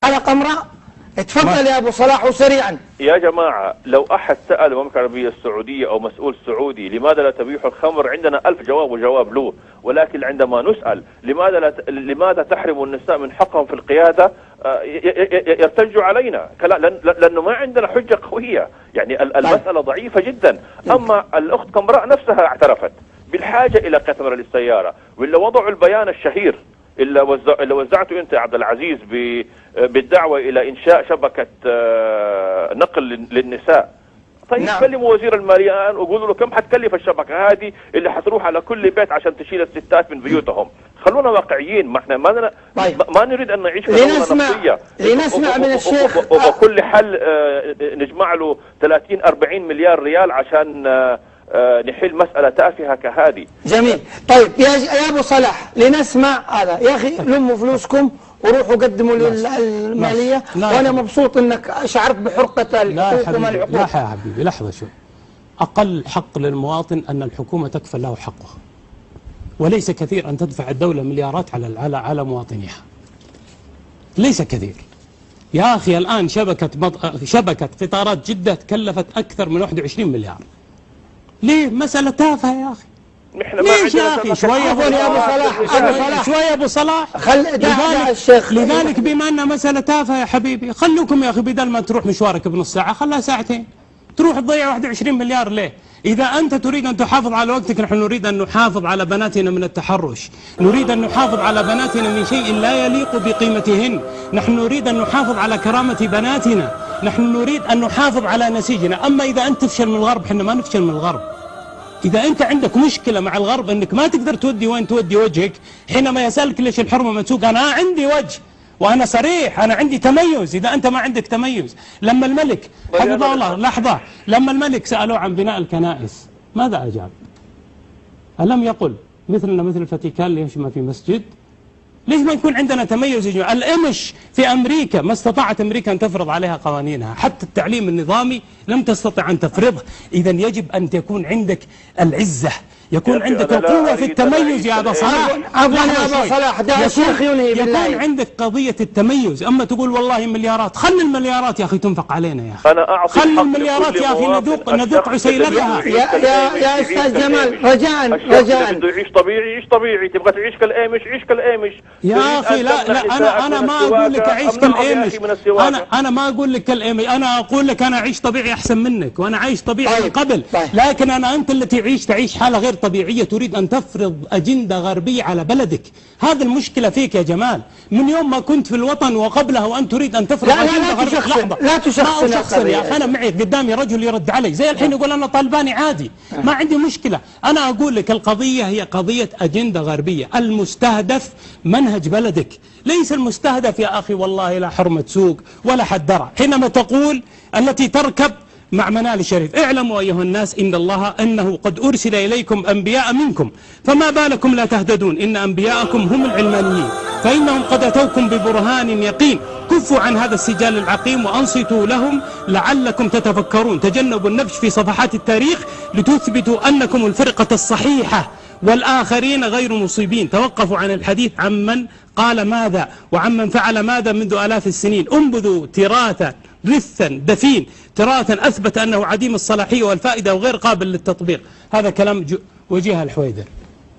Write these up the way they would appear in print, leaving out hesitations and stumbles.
حلقة امرأة. اتفضل يا أبو صلاح وسريعا. يا جماعة، لو أحد سأل المملكة العربية السعودية أو مسؤول سعودي لماذا لا تبيح الخمر، عندنا 1000 جواب وجواب له. ولكن عندما نسأل لماذا تحرم النساء من حقهم في القيادة، يرتجوا علينا لأنه ما عندنا حجة قوية. يعني المسألة ضعيفة جدا. أما الأخت كامبراء نفسها اعترفت بالحاجة إلى كاميرا للسيارة، وإلا وضعوا البيان الشهير اللي وزعته أنت يا عبد العزيز بالدعوة إلى إنشاء شبكة نقل للنساء. طيب نعم. كلموا وزير المالية الآن وقولوا له كم حتكلف الشبكة هذه اللي حتروح على كل بيت عشان تشيل الستات من بيوتهم. خلونا واقعيين، ما احنا ما نريد أن نعيش في دولة نفسية. لنسمع من الشيخ. وبكل حل نجمع له 30-40 مليار ريال عشان نحل مسألة تافهة كهذه. جميل. طيب يا أبو صلاح، لنسمع هذا. يا أخي لموا فلوسكم وروحوا قدموا للمالية. وأنا مبسوط أنك شعرت بحرقة الحقوق وما الحقوق. لا يا حبيبي، لحظة شوي. أقل حق للمواطن أن الحكومة تكفل له حقه، وليس كثير أن تدفع الدولة مليارات على مواطنيها، ليس كثير يا أخي. الآن شبكة قطارات جدة تكلفت أكثر من 21 مليار. ليه؟ مسألة تافهة يا أخي. ليش يا أخي؟ شوية يا أبو صلاح، شوية أبو صلاح. لذلك بما أنها مسألة تافهة يا حبيبي، خلوكم يا أخي بدل ما تروح مشوارك بنص ساعة خلها ساعتين. تروح تضيع 21 مليار ليه؟ إذا أنت تريد أن تحافظ على وقتك، نحن نريد أن نحافظ على بناتنا من التحرش، نريد أن نحافظ على بناتنا من شيء لا يليق بقيمتهن، نحن نريد أن نحافظ على كرامة بناتنا، نحن نريد أن نحافظ على نسيجنا. أما إذا أنت تفشل من الغرب، احنا ما نفشل من الغرب. إذا أنت عندك مشكلة مع الغرب أنك ما تقدر تودي وين تودي وجهك، حينما يسألك ليش الحرمة منسوق، أنا عندي وجه وأنا صريح، أنا عندي تميز. إذا أنت ما عندك تميز، لما الملك حفظه الله، لحظة، لما الملك سألوه عن بناء الكنائس ماذا أجاب؟ ألم يقل مثلنا مثل الفاتيكان ليش ما في مسجد؟ ليش ما يكون عندنا تميز يا جماعة؟ الإمش في أمريكا ما استطاعت أمريكا أن تفرض عليها قوانينها، حتى التعليم النظامي لم تستطع أن تفرضه. إذا يجب أن تكون عندك العزة، يكون عندك القوة في التميز يا أبا صلاح. عفوا يا أبا صلاح، دع الشيخ ينهي بالله. يكون عندك قضية التميز. أما تقول والله مليارات، خل المليارات يا أخي تنفق علينا يا أخي، خل المليارات يا أخي نذوق عسيلتها. يا أستاذ جمال، رجاء بده يعيش طبيعي، يعيش طبيعي. تبغى تعيش كالإيمش، عيش كالإيمش يا أخي. لا أنا ما أقول لك أعيش كالإيمش، أنا ما أقول لك كالإيمش، أنا أقول لك أنا أعيش طبيعي أحسن منك، وأنا عايش طبيعي من قبل. لكن أنت اللي تعيش حالة غير طبيعية، تريد أن تفرض أجندة غربية على بلدك. هذا المشكلة فيك يا جمال، من يوم ما كنت في الوطن وقبلها وأنت تريد أن تفرض أجندة غربية. لا تشخصن يا أخي. أنا معي قدامي رجل يرد علي زي الحين يقول أنا طالباني عادي، ما عندي مشكلة. أنا أقول لك القضية هي قضية أجندة غربية. المستهدف منهج بلدك، ليس المستهدف يا أخي والله لا حرمة سوق ولا حدرة. حينما تقول التي تركب مع منال الشريف، اعلموا أيها الناس إنه قد أرسل إليكم أنبياء منكم، فما بالكم لا تهتدون؟ إن أنبياءكم هم العلمانيين، فإنهم قد أتوكم ببرهان يقين. كفوا عن هذا السجال العقيم وأنصتوا لهم لعلكم تتفكرون. تجنبوا النبش في صفحات التاريخ لتثبتوا أنكم الفرقة الصحيحة والآخرين غير مصيبين. توقفوا عن الحديث عمن قال ماذا وعمن فعل ماذا منذ آلاف السنين. انبذوا تراثا رثا دفين، تراثا أثبت أنه عديم الصلاحية والفائدة وغير قابل للتطبيق. هذا كلام وجيه الحويدر.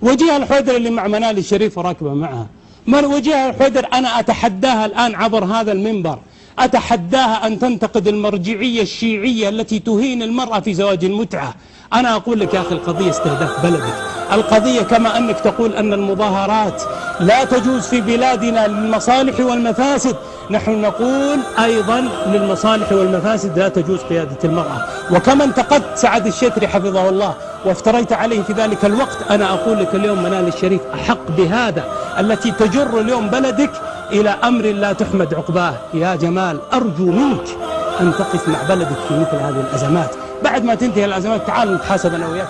وجيه الحويدر اللي مع منال الشريف وراكبة معها. وجيه الحويدر أنا أتحداها الآن عبر هذا المنبر، أتحداها أن تنتقد المرجعية الشيعية التي تهين المرأة في زواج المتعة. أنا أقول لك يا أخي القضية استهداف بلدك. القضية كما أنك تقول أن المظاهرات لا تجوز في بلادنا للمصالح والمفاسد، نحن نقول أيضا للمصالح والمفاسد لا تجوز قيادة المرأة. وكما انتقدت سعد الشتري حفظه الله وافتريت عليه في ذلك الوقت، أنا أقول لك اليوم منال الشريف أحق بهذا، التي تجر اليوم بلدك إلى أمر لا تحمد عقباه. يا جمال أرجو منك أن تقف مع بلدك في مثل هذه الأزمات. بعد ما تنتهي الأزمات تعال نتحاسب أنا وياك.